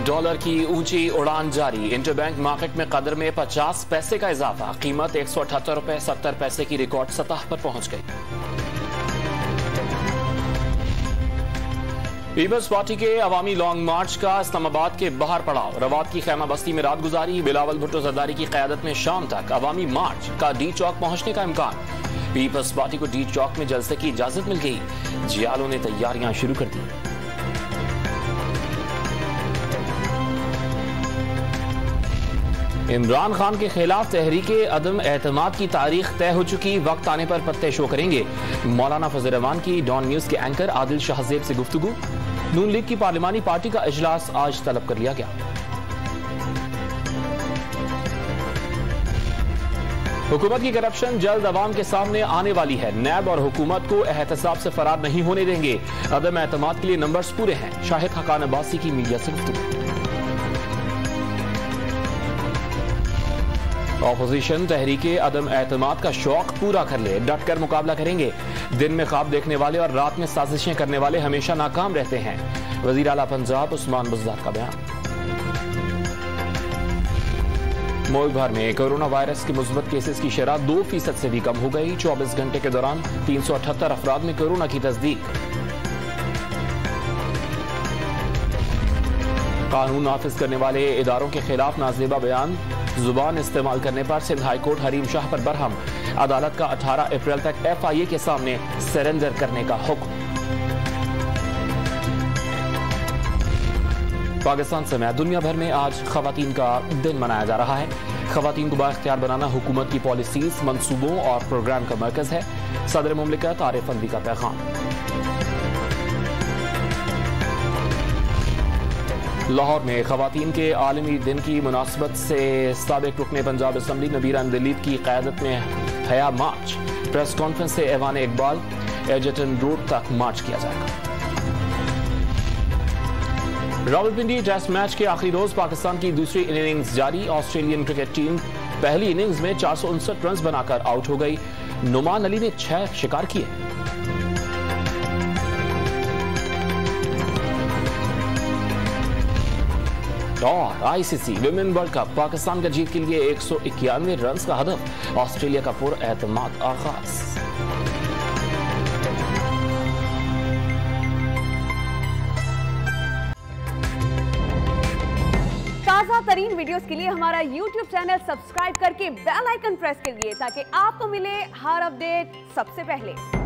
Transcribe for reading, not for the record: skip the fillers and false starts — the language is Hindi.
डॉलर की ऊंची उड़ान जारी। इंटरबैंक मार्केट में कदर में 50 पैसे का इजाफा। कीमत 178 रुपए 70 पैसे की रिकॉर्ड सतह पर पहुंच गई। पीपल्स पार्टी के अवामी लॉन्ग मार्च का इस्लामाबाद के बाहर पड़ाव। रवात की खैमा बस्ती में रात गुजारी। बिलावल भुट्टो जरदारी की क़यादत में शाम तक अवामी मार्च का डी चौक पहुंचने का इम्कान। पीपल्स पार्टी को डी चौक में जलसे की इजाजत मिल गई। जियालों ने तैयारियां शुरू कर दी। इमरान खान के खिलाफ तहरीके अदम एतमाद की तारीख तय हो चुकी। वक्त आने पर पत्ते शो करेंगे। मौलाना फजल रहमान की डॉन न्यूज के एंकर आदिल शाहजेब से गुफ्तगू। नून लीग की पार्लिमानी पार्टी का इजलास आज तलब कर लिया गया। हुकूमत की करप्शन जल्द अवाम के सामने आने वाली है। नैब और हुकूमत को एहतसाब से फरार नहीं होने देंगे। अदम एतमाद के लिए नंबर्स पूरे हैं। शाहिद हकान अब्बासी की मीडिया से गुफ्तगू। ऑपोजिशन तहरीके अदम एतमाद का शौक पूरा कर ले। डट कर मुकाबला करेंगे। दिन में ख्वाब देखने वाले और रात में साजिशें करने वाले हमेशा नाकाम रहते हैं। वजीर आला पंजाब उस्मान बुज़दार का बयान। मुल्क भर में कोरोना वायरस के मुस्बत केसेस की शरह 2% से भी कम हो गई। 24 घंटे के दौरान 378 अफराद में कोरोना की तस्दीक। कानून नाफिज करने वाले इदारों के खिलाफ नाजेबा बयान। जुबान इस्तेमाल करने पर सिंध हाईकोर्ट हरीम शाह पर बरहम। अदालत का 18 अप्रैल तक FIA के सामने सरेंडर करने का हुक्म। पाकिस्तान समेत दुनिया भर में आज खवातीन का दिन मनाया जा रहा है। खवातीन को बाइख्तियार बनाना हुकूमत की पॉलिसीज, मंसूबों और प्रोग्राम का मरकज है। सदर मुमलिकत आरिफ अलवी का पैगाम। लाहौर में खवातीन के आलमी दिन की मुनासबत से साबिक रुकने पंजाब असम्बली नबीरा दिलीप की क़यादत में हया मार्च। प्रेस कॉन्फ्रेंस से ऐवान इकबाल एजटन रोड तक मार्च किया जाएगा। रावलपिंडी टेस्ट मैच के आखिरी रोज पाकिस्तान की दूसरी इनिंग्स जारी। ऑस्ट्रेलियन क्रिकेट टीम पहली इनिंग्स में 459 रन बनाकर आउट हो गई। नुमान अली ने 6 शिकार किए। और ICC women world cup Pakistan का जीत के लिए 191 रन का हदफ। ऑस्ट्रेलिया का पुरएतमाद आगाज। ताजा तरीन वीडियोस के लिए हमारा YouTube चैनल सब्सक्राइब करके बेल आइकन प्रेस करिए ताकि आपको मिले हर अपडेट सबसे पहले।